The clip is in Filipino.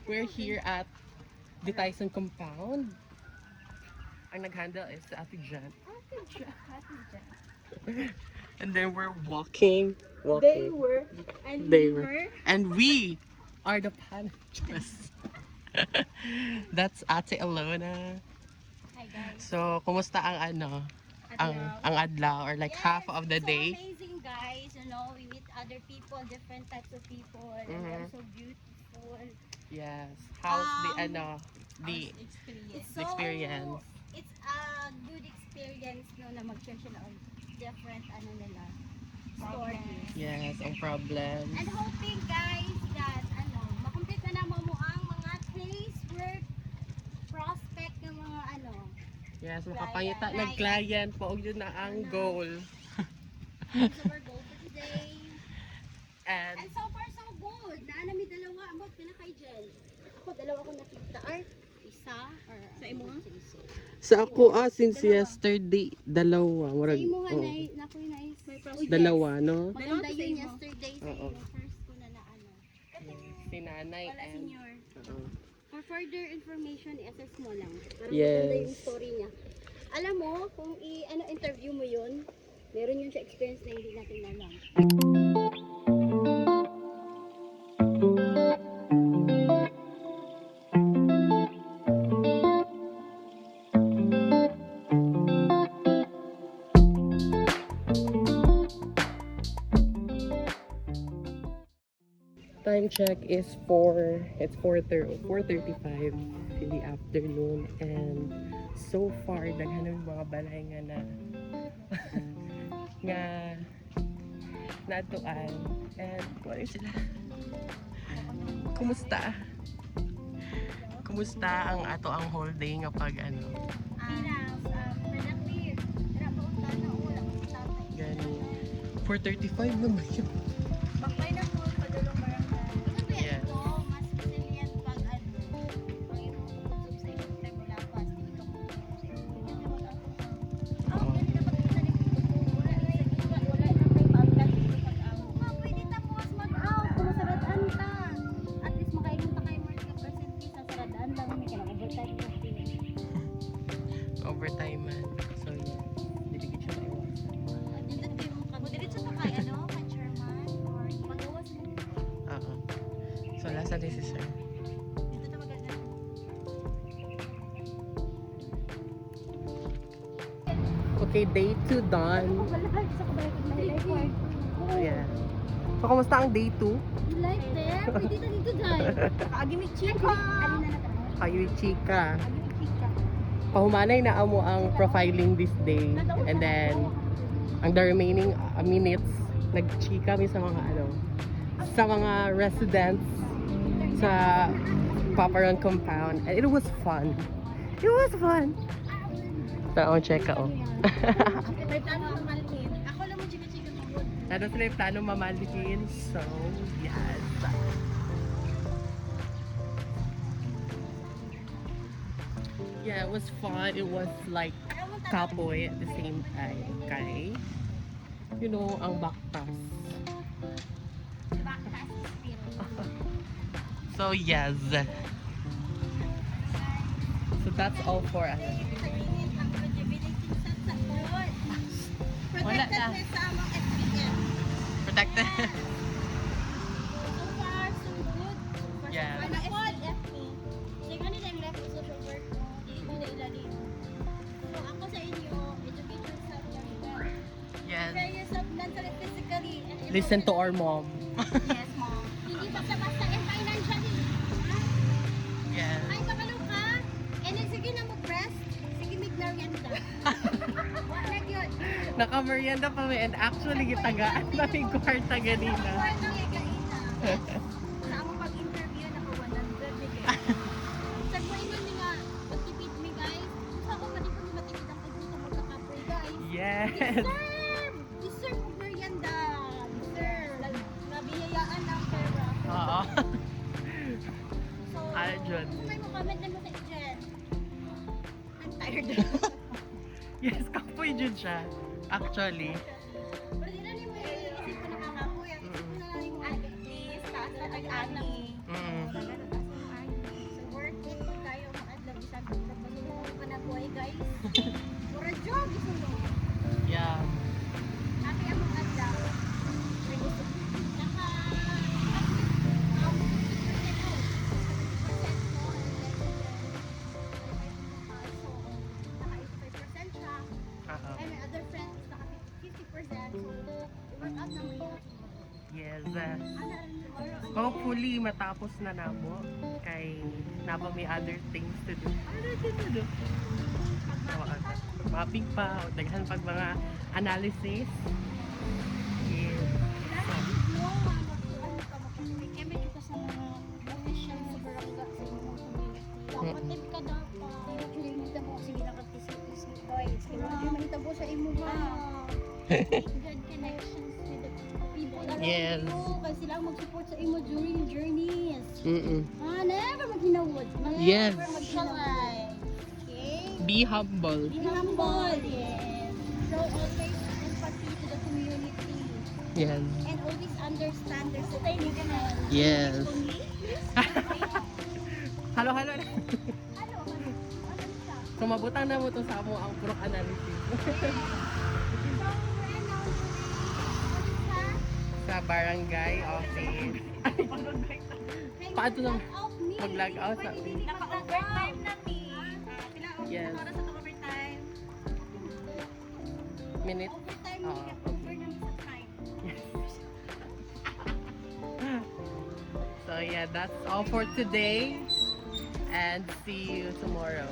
We're here at the Tyson compound. Ang nag-handle is Ate Jan. And then we're walking. They were, and They we were. were. And we are the panelists. That's Ate Alona. Hi guys. So, kumusta ang ano? Ang adlaw or like half of the so day? Amazing guys, you know, we meet other people, different types of people, and they're so beautiful. Yes. How's the It's the experience? It's a good experience no na mag-share siya ng different nila stories. Yes, ang problem. And hoping guys that makomplete na naman mo ang mga case work prospect ng mga Yes, makapangita ng client po yun na ang goal. so we're goal for today. And And so far so good. Naanami dalawa ambot pila kay Jen. Ako dalawa ko nakita or isa or sa imo? sa ako since yesterday dalawa, Sa murag imo nga nakoy nice. dalawa no. Maganda yun yesterday sa Oo. imo first ko na Si nanay Wala and senior. For further information, i-assess mo lang. Parang Yes. maganda yung story niya. Alam mo, kung interview mo yun, meron yun sa experience na hindi natin alam. time check is it's 4:35 in the afternoon, and so far daghan ng mga balay nga na nga natuan. And what is sila? Kumusta? Kumusta ang ato ang whole day nga pag Productive. Tara, paunta na ulang tatay. gani 4:35 naman yun. Bakbay na po, padulong barangay. Ito ba Yes. ito? Mas resilient pag pag imukusog sa ibang time wala pa. Hindi ka kukusog sa ibang time wala pa. Ganun na pag-isa rin wala na sa gitna, wala na may pagkat dito pag-aw. Pwede tapos mag-aw, kung masaradaan ka. At least makaingon ka kayo more ka percent sa saradaan lang. May kanang overtime ka. Overtime man. So yeah, diligid siya maiwasan. Diretso pa kaya, no? Chairman or magawas mo. Oo. So last na si sir. Dito na maganda. Okay, day 2 done. Sa kabahay ko na highlight. Yeah. So kamusta ang day 2? Like there, pwede na dito dahil. Agi may chika. Alin na natin. Kayo chika. Agi may chika. Pahumanay na amo ang profiling this day. And then ang the remaining minutes nagchika kami sa mga sa mga residents sa Paparon compound, and it was fun. It was fun. Taong cheka May plano mamalhin. Ako lang mo chika-chika tungkol. Ano sila yung plano mamalihin? So, yes. Yeah, it was fun. It was like kapoy at the same time. Okay? You know, ang baktas. Backpass spirit. So, yes. So, that's all for us. Wala na. Protected sa among SPM. Protected. So far, so good. Yeah. Wala po, left me. Sige, ano na yung left ko social work mo? Hindi na ilalim. So, ako sa inyo, educate yourself very well. Yes. Prepare yourself mentally, physically, and Listen to our emotionally. mom. Yes, mom. Hindi basta-basta and financially. Ha? Yes. Ay, kabalo ka. And then, sige na mag-rest. Sige, mag-merienda. Wala yun. Naka-merienda pa mi, and actually gitagaan namin kwarta ganina. Sa among pag-interview, naka 100 ni guys. Sa kuwaingan ni nga, pagtipid mi guys. Sa ako pa din kami matipid ang pagdito magkakapoy guys. Yes. Deserve! Deserve ang merienda. Deserve. Nabiyayaan ng pera. Oo. So, Arjun. kung may mo comment na mo kay Jen. I'm tired. Yes, kapoy dyan siya. Actually. Pero di na ni mo isip ko nakakapoy. Ang isip ko na lang yung addict please. Taas na tag-ani. Mm. Taas na tag-ani. guys. Mura jog isulo. Yeah. Happy among adlaw. Naka Uh-oh. and my other friend is naka 50%. So, i-work out na mo yun. Yes. Ano? Hopefully, matapos na namo. Kay napa may other things to do. Other things to do. Mapping pa. O daghan pag mga analysis. Yes. Kaya ka sa mga official sa barangay sa inyong community. Dapat din ka dapat. Actually, hindi mo kasi ginakatisip-isip guys. Kaya mga manita po sa imo ba? Good connections with the people around Yes. you. Kasi sila ang mag-support sa imo during your journeys. Never maghinawod. Yes. Never maghinawod. Okay? Be humble. Be humble. Yes. Show always empathy to the community. Yes. And always understand their situation. Yes. Halo, halo. Ano? Ano siya? Kumabutan na mo to sa amo ang pro analysis. Sa barangay office. Paano lang mag-log out sa Naka-overtime na mi. Yes. Para sa overtime. Minute. Overtime Oo. mi. Over na mi sa time. So yeah, that's all for today. And see you tomorrow.